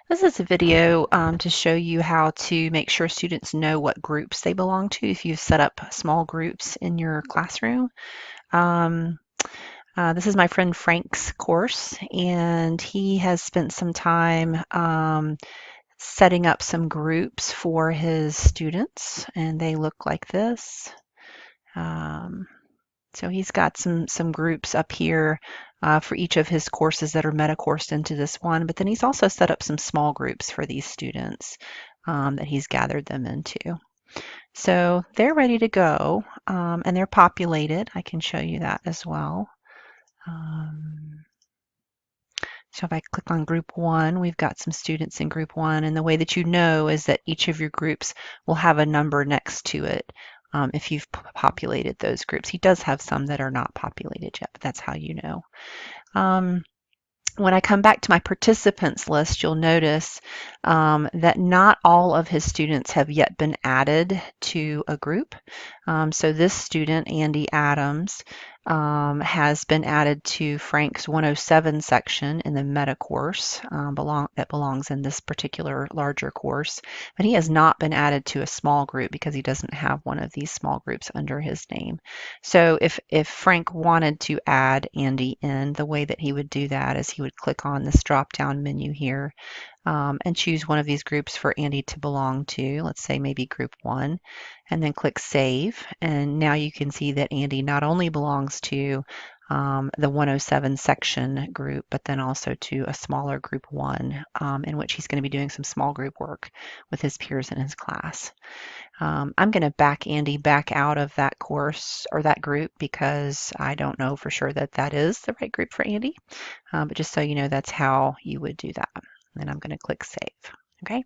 This is a video to show you how to make sure students know what groups they belong to if you've set up small groups in your classroom. Um, this is my friend Frank's course, and he has spent some time setting up some groups for his students, and they look like this. Um, so he's got some groups up here for each of his courses that are meta-coursed into this one, but then he's also set up some small groups for these students that he's gathered them into. So they're ready to go and they're populated. I can show you that as well. Um, so if I click on group one, we've got some students in group one, and the way that you know is that each of your groups will have a number next to it if you've populated those groups. He does have some that are not populated yet, but that's how you know. Um, when I come back to my participants list, you'll notice that not all of his students have yet been added to a group. So this student, Andy Adams, has been added to Frank's 107 section in the meta course that belongs in this particular larger course, but he has not been added to a small group because he doesn't have one of these small groups under his name. So if Frank wanted to add Andy in, the way that he would do that is he would click on this drop-down menu here and choose one of these groups for Andy to belong to. Let's say maybe group one, and then click Save. And now you can see that Andy not only belongs to the 107 section group, but then also to a smaller group one in which he's going to be doing some small group work with his peers in his class. I'm going to back Andy back out of that course or that group because I don't know for sure that that is the right group for Andy. But just so you know, that's how you would do that. And I'm going to click Save. Okay,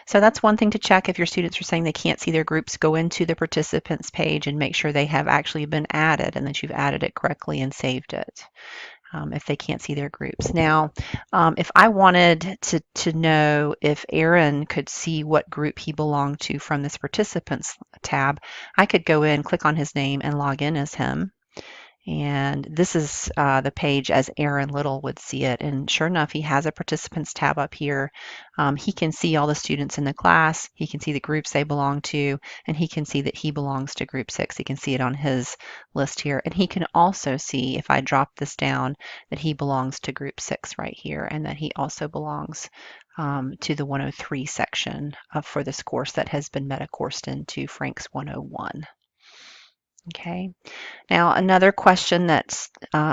so that's one thing to check if your students are saying they can't see their groups. Go into the participants page and make sure they have actually been added and that you've added it correctly and saved it. If they can't see their groups. Now, if I wanted to know if Aaron could see what group he belonged to from this participants tab, I could go in, click on his name, and log in as him. And this is the page as Aaron Little would see it. And sure enough, he has a participants tab up here. He can see all the students in the class. He can see the groups they belong to, and he can see that he belongs to group 6. He can see it on his list here. And he can also see, if I drop this down, that he belongs to group 6 right here, and that he also belongs to the 103 section for this course that has been meta-coursed into Frank's 101. Okay. Now, another question that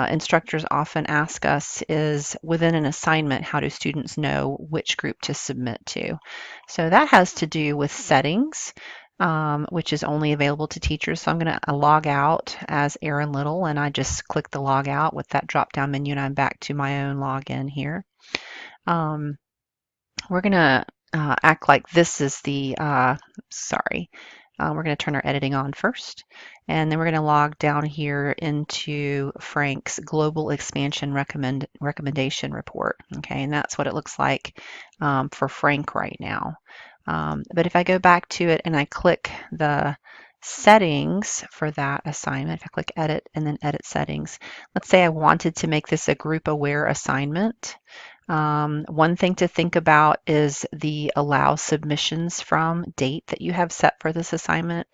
instructors often ask us is, within an assignment, how do students know which group to submit to? So that has to do with settings, which is only available to teachers. So I'm going to log out as Aaron Little, and I just click the log out with that drop-down menu, and I'm back to my own login here. We're going to act like this is the, we're going to turn our editing on first, and then we're going to log down here into Frank's Global Expansion Recommendation Report. Okay, and that's what it looks like for Frank right now. But if I go back to it and I click the settings for that assignment, if I click Edit and then Edit Settings, let's say I wanted to make this a group-aware assignment. One thing to think about is the allow submissions from date that you have set for this assignment.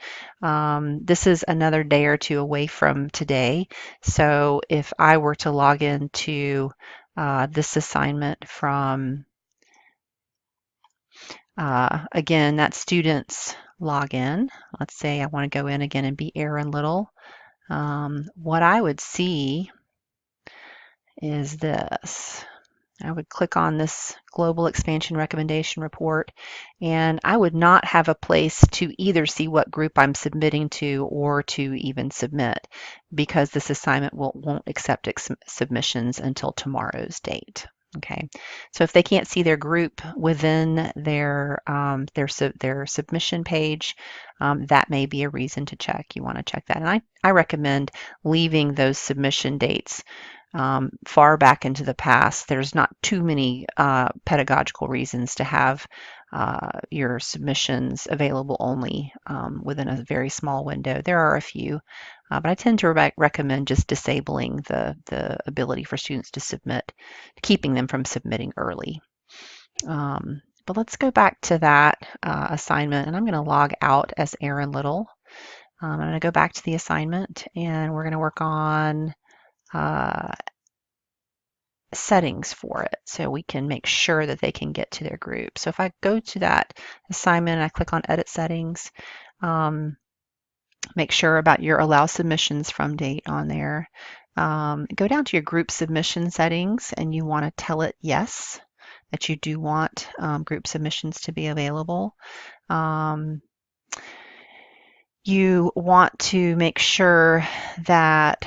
This is another day or two away from today. So if I were to log into this assignment from, again, that student's login. Let's say I want to go in again and be Aaron Little. What I would see is this. I would click on this Global Expansion Recommendation Report, and I would not have a place to either see what group I'm submitting to or to even submit, because this assignment won't accept submissions until tomorrow's date. Okay, so if they can't see their group within their submission page, that may be a reason to check. You want to check that, and I recommend leaving those submission dates far back into the past. There's not too many pedagogical reasons to have your submissions available only within a very small window. There are a few, but I tend to recommend just disabling the ability for students to submit, keeping them from submitting early. But let's go back to that assignment, and I'm going to log out as Erin Little. I'm going to go back to the assignment, and we're going to work on uh, settings for it so we can make sure that they can get to their group. So if I go to that assignment and I click on Edit Settings, um, make sure about your Allow Submissions from date on there. Go down to your group submission settings and you want to tell it yes, that you do want group submissions to be available. You want to make sure that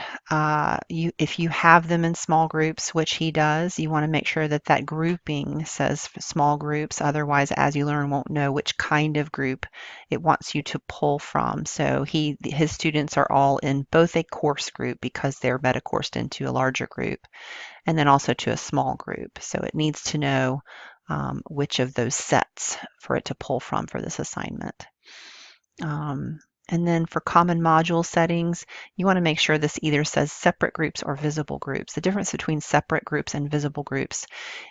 if you have them in small groups, which he does, you want to make sure that that grouping says small groups. Otherwise, As You Learn won't know which kind of group it wants you to pull from. So his students are all in both a course group because they're meta-coursed into a larger group, and then also to a small group. So it needs to know which of those sets for it to pull from for this assignment. And then for common module settings, you want to make sure this either says separate groups or visible groups. The difference between separate groups and visible groups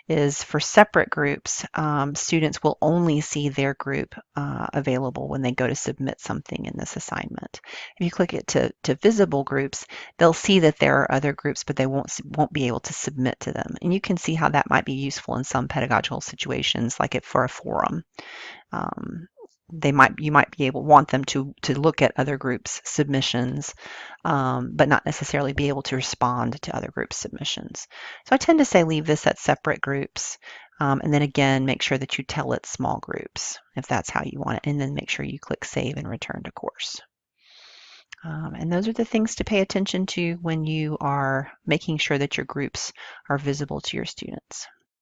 is for separate groups, students will only see their group available when they go to submit something in this assignment. If you click it to visible groups, they'll see that there are other groups, but they won't be able to submit to them. And you can see how that might be useful in some pedagogical situations, like for a forum. You might be able want them to look at other groups' submissions, but not necessarily be able to respond to other groups' submissions. So I tend to say leave this at separate groups, and then again make sure that you tell it small groups if that's how you want it, and then make sure you click Save and Return to Course. And those are the things to pay attention to when you are making sure that your groups are visible to your students.